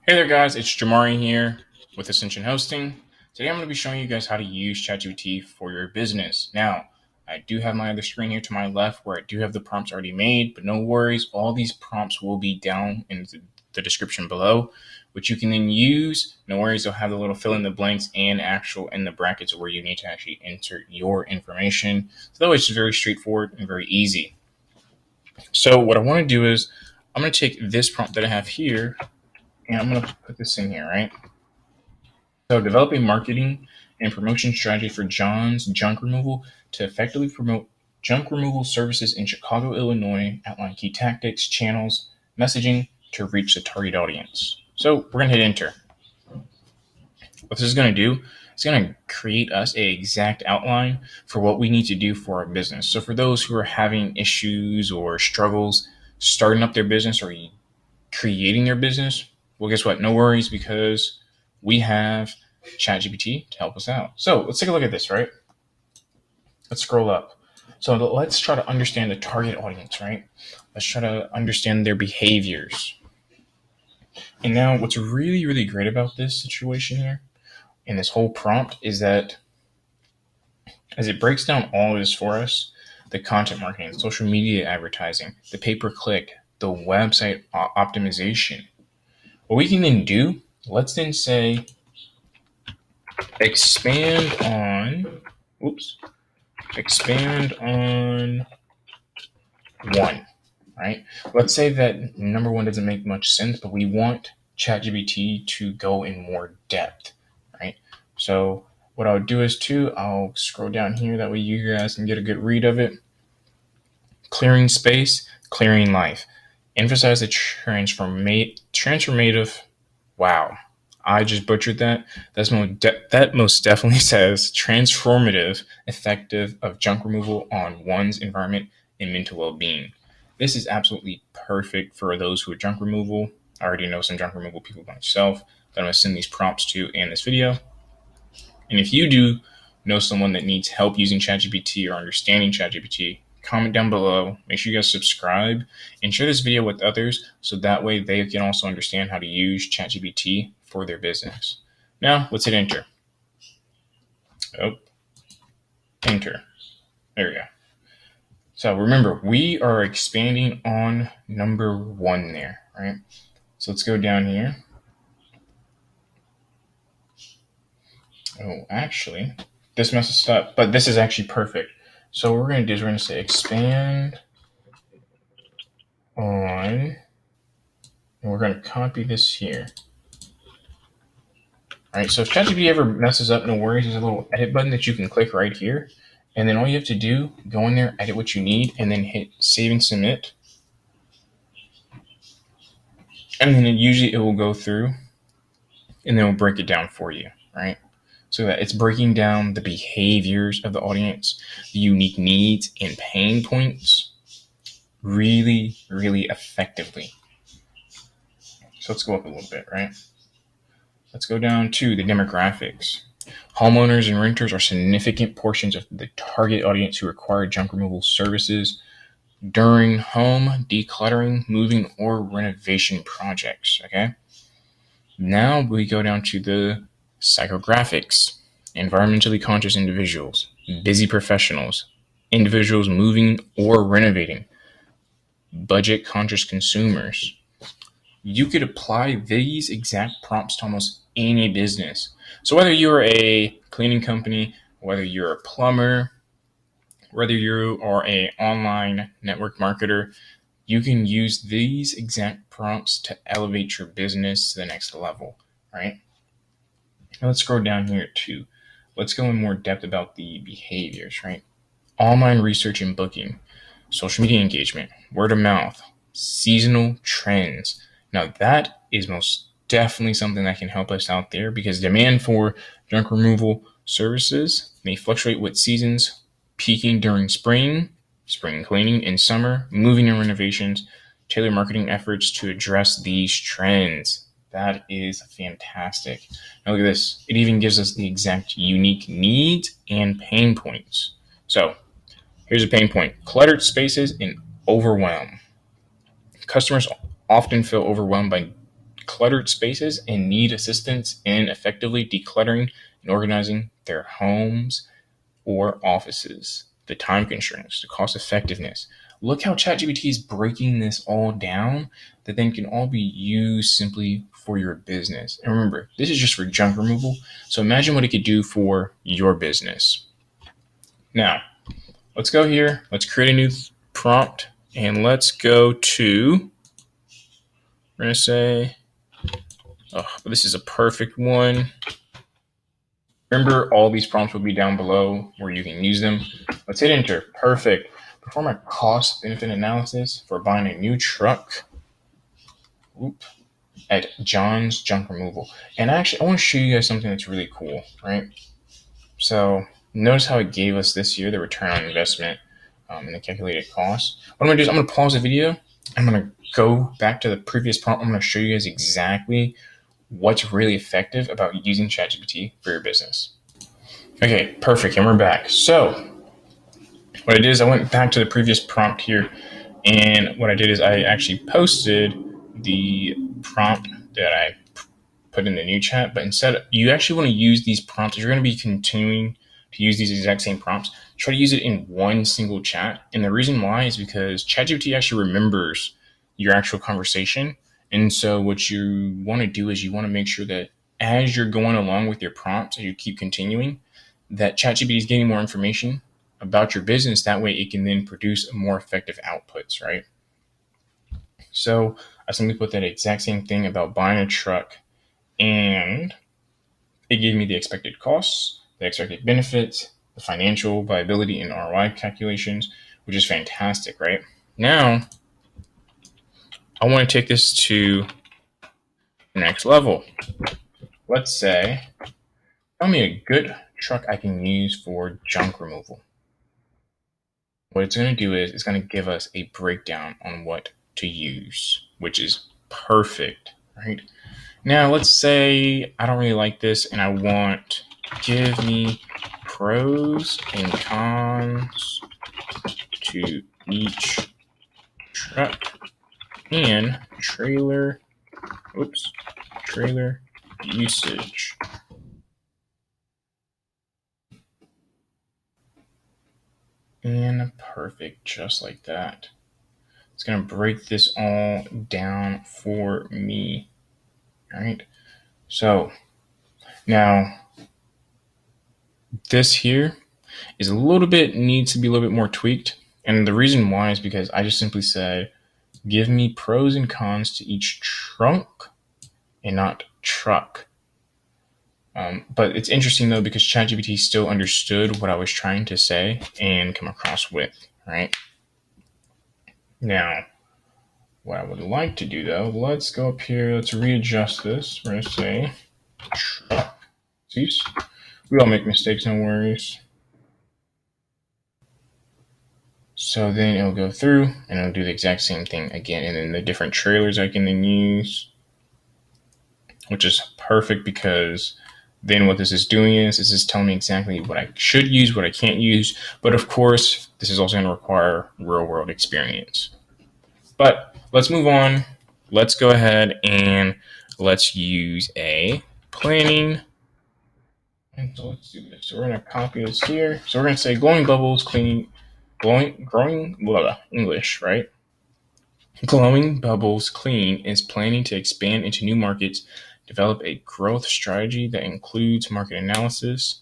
Hey there, guys. It's Jamari here with Ascension Hosting. Today, I'm going to be showing you guys how to use ChatGPT for your business. Now, I do have my other screen here to my left where I do have the prompts already made, but no worries. All these prompts will be down in the description below, which you can then use. No worries. They'll have the little fill in the blanks and actual in the brackets where you need to actually insert your information. So that way, it's very straightforward and very easy. So what I want to do is I'm going to take this prompt that I have here and I'm going to put this in here, right? So, develop a marketing and promotion strategy for John's Junk Removal to effectively promote junk removal services in Chicago, Illinois. Outline key tactics, channels, messaging to reach the target audience. So, we're going to hit enter. What this is going to do, it's going to create us a exact outline for what we need to do for our business. So, for those who are having issues or struggles starting up their business or creating their business, well, guess what? No worries, because we have ChatGPT to help us out. So let's take a look at this, right? Let's scroll up. So let's try to understand the target audience, right? Let's try to understand their behaviors. And now what's really, really great about this situation here and this whole prompt is that as it breaks down all of this for us, the content marketing, social media advertising, the pay-per-click, the website optimization, what we can then do, let's then say expand on one, right? Let's say that number one doesn't make much sense, but we want ChatGPT to go in more depth, right? So what I'll do is I'll scroll down here. That way you guys can get a good read of it. Clearing space, clearing life. Emphasize the transformative. Wow, I just butchered that. That most definitely says transformative, effective of junk removal on one's environment and mental well-being. This is absolutely perfect for those who are junk removal. I already know some junk removal people myself that I'm going to send these prompts to in this video. And if you do know someone that needs help using ChatGPT or understanding ChatGPT, comment down below. Make sure you guys subscribe and share this video with others so that way they can also understand how to use ChatGPT for their business. Now, let's hit enter. Enter. There we go. So remember, we are expanding on number one there, right? So let's go down here. Oh, actually, this messes up, but this is actually perfect. So what we're going to do is we're going to say expand on, and we're going to copy this here. All right, so if ChatGPT ever messes up, no worries. There's a little edit button that you can click right here. And then all you have to do, go in there, edit what you need, and then hit save and submit. And then usually it will go through and then it will break it down for you, right? So that it's breaking down the behaviors of the audience, the unique needs and pain points really, really effectively. So let's go up a little bit, right? Let's go down to the demographics. Homeowners and renters are significant portions of the target audience who require junk removal services during home decluttering, moving, or renovation projects. Okay. Now we go down to the psychographics. Environmentally conscious individuals, busy professionals, individuals moving or renovating, budget conscious consumers. You could apply these exact prompts to almost any business. So whether you're a cleaning company, whether you're a plumber, whether you are an online network marketer, you can use these exact prompts to elevate your business to the next level, right? Now let's scroll down here too. Let's go in more depth about the behaviors, right? Online research and booking, social media engagement, word of mouth, seasonal trends. Now that is most definitely something that can help us out there because demand for junk removal services may fluctuate with seasons, peaking during spring cleaning, and summer, moving and renovations. Tailor marketing efforts to address these trends. That is fantastic. Now look at this. It even gives us the exact unique needs and pain points. So here's a pain point. Cluttered spaces and overwhelm. Customers often feel overwhelmed by cluttered spaces and need assistance in effectively decluttering and organizing their homes or offices. The time constraints, the cost effectiveness. Look how ChatGPT is breaking this all down that then can all be used simply for your business. And remember, this is just for junk removal. So imagine what it could do for your business. Now, let's go here. Let's create a new prompt and let's go to, we're going to say, oh, this is a perfect one. Remember, all these prompts will be down below where you can use them. Let's hit enter. Perfect. Perform a cost benefit analysis for buying a new truck at John's Junk Removal. And actually, I want to show you guys something that's really cool, right? So notice how it gave us this year the return on investment and the calculated cost. What I'm going to do is I'm going to pause the video. I'm going to go back to the previous prompt. I'm going to show you guys exactly what's really effective about using ChatGPT for your business. Okay, perfect. And we're back. So what I did is I went back to the previous prompt here. And what I did is I actually posted the prompt that I put in the new chat. But instead, you actually want to use these prompts. If you're going to be continuing to use these exact same prompts, try to use it in one single chat. And the reason why is because ChatGPT actually remembers your actual conversation. And so what you want to do is you want to make sure that as you're going along with your prompts and you keep continuing, that ChatGPT is getting more information about your business. That way it can then produce more effective outputs, right? So I simply put that exact same thing about buying a truck, and it gave me the expected costs, the expected benefits, the financial viability and ROI calculations, which is fantastic, right? Now, I want to take this to the next level. Let's say, tell me a good truck I can use for junk removal. What it's going to do is it's going to give us a breakdown on what to use, which is perfect, right? Now, let's say I don't really like this and I want, give me pros and cons to each truck and trailer usage. And perfect, just like that. It's going to break this all down for me. All right. So now this here is needs to be a little bit more tweaked. And the reason why is because I just simply said, give me pros and cons to each trunk and not truck. But it's interesting though, because ChatGPT still understood what I was trying to say and come across with, right? Now, what I would like to do though, let's go up here, let's readjust this. We're going to say truck. See, we all make mistakes, no worries. So then it'll go through and it'll do the exact same thing again. And then the different trailers I can then use, which is perfect because then what this is doing is this is telling me exactly what I should use, what I can't use. But of course, this is also going to require real world experience. But let's move on. Let's go ahead and let's use a planning. And so let's do this. So we're going to copy this here. So we're going to say growing, English, right? Glowing Bubbles Clean is planning to expand into new markets, develop a growth strategy that includes market analysis,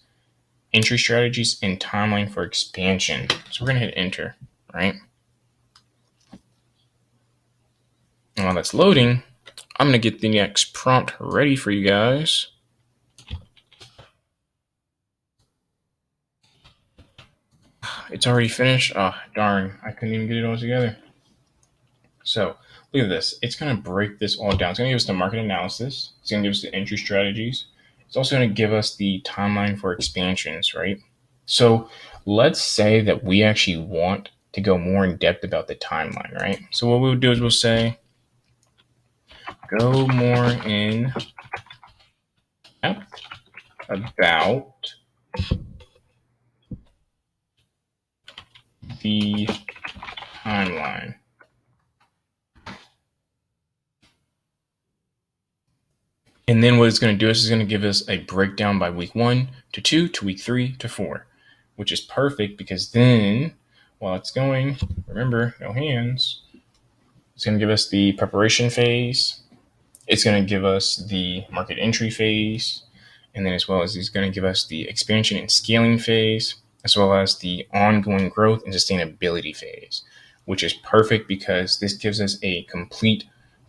entry strategies, and timeline for expansion. So we're going to hit enter, right? And while that's loading, I'm going to get the next prompt ready for you guys. It's already finished. Oh, darn. I couldn't even get it all together. So look at this. It's going to break this all down. It's going to give us the market analysis. It's going to give us the entry strategies. It's also going to give us the timeline for expansions, right? So let's say that we actually want to go more in depth about the timeline, right? So what we'll do is we'll say, go more in depth about the timeline. And then what it's going to do is it's going to give us a breakdown by week 1 to 2 to week 3 to 4, which is perfect because then while it's going, remember, no hands, it's going to give us the preparation phase. It's going to give us the market entry phase. And then as well as it's going to give us the expansion and scaling phase, as well as the ongoing growth and sustainability phase, which is perfect because this gives us a complete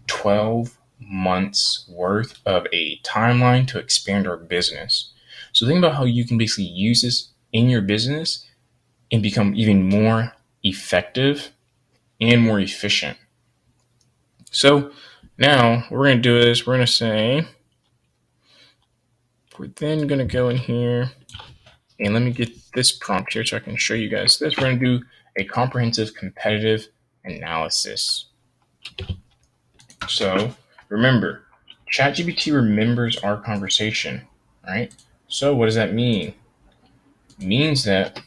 12 months worth of a timeline to expand our business. So think about how you can basically use this in your business and become even more effective and more efficient. So now what we're going to do is we're going to say, we're then going to go in here and let me get this prompt here so I can show you guys this. We're going to do a comprehensive competitive analysis. So remember, ChatGPT remembers our conversation, right? So what does that mean? It means that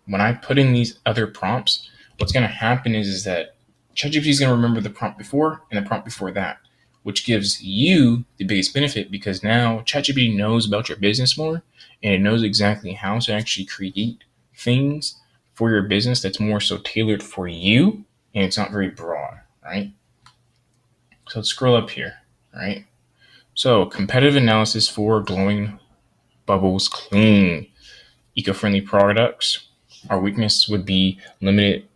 when I put in these other prompts, what's going to happen is that ChatGPT is going to remember the prompt before and the prompt before that, which gives you the biggest benefit because now ChatGPT knows about your business more and it knows exactly how to actually create things for your business that's more so tailored for you and it's not very broad, right? So let's scroll up here, right? So competitive analysis for glowing bubbles clean eco-friendly products. Our weakness would be limited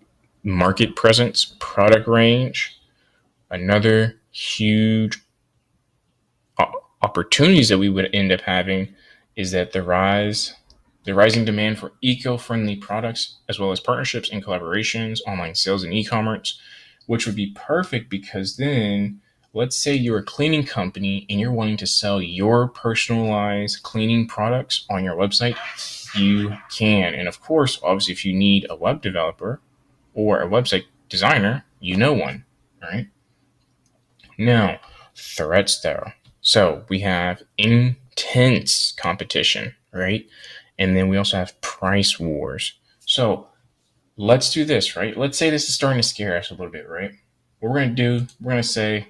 market presence, product range. Another huge opportunities that we would end up having is that the rising demand for eco-friendly products, as well as partnerships and collaborations, online sales and e-commerce, which would be perfect because then let's say you're a cleaning company and you're wanting to sell your personalized cleaning products on your website, you can. And of course, obviously, if you need a web developer or a website designer, you know one, right? Now, threats though. So we have intense competition, right? And then we also have price wars. So let's do this, right? Let's say this is starting to scare us a little bit, right? What we're going to do, we're going to say,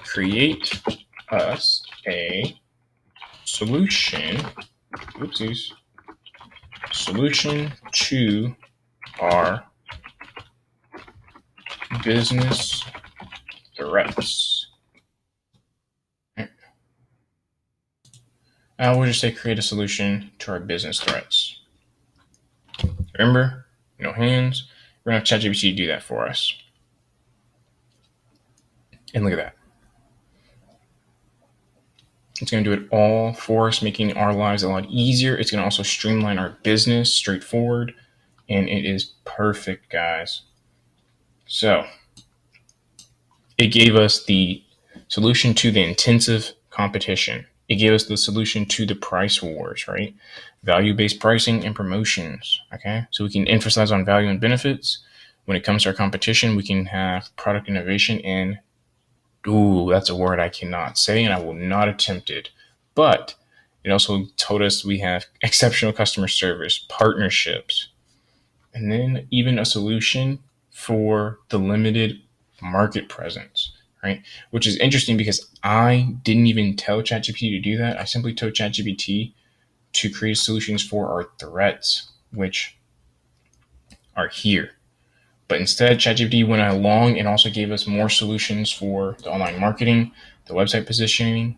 create us a solution, oopsies, solution to our business threats. Now we'll just say create a solution to our business threats. Remember, no hands. We're going to have ChatGPT do that for us. And look at that. It's going to do it all for us, making our lives a lot easier. It's going to also streamline our business, straightforward, and it is perfect, guys. So it gave us the solution to the intensive competition. It gave us the solution to the price wars, right? Value-based pricing and promotions, okay? So we can emphasize on value and benefits. When it comes to our competition, we can have product innovation and, ooh, that's a word I cannot say and I will not attempt it. But it also told us we have exceptional customer service, partnerships, and then even a solution for the limited market presence, right? Which is interesting because I didn't even tell ChatGPT to do that. I simply told ChatGPT to create solutions for our threats, which are here. But instead, ChatGPT went along and also gave us more solutions for the online marketing, the website positioning,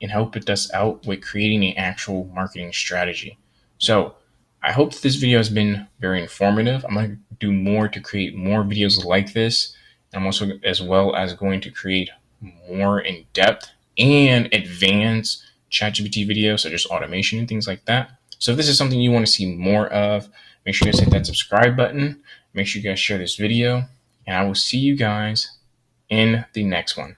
and helped us out with creating an actual marketing strategy. So I hope that this video has been very informative. I'm going to do more to create more videos like this. I'm also as well as going to create more in-depth and advanced ChatGPT videos, such as automation and things like that. So if this is something you want to see more of, make sure you guys hit that subscribe button. Make sure you guys share this video, and I will see you guys in the next one.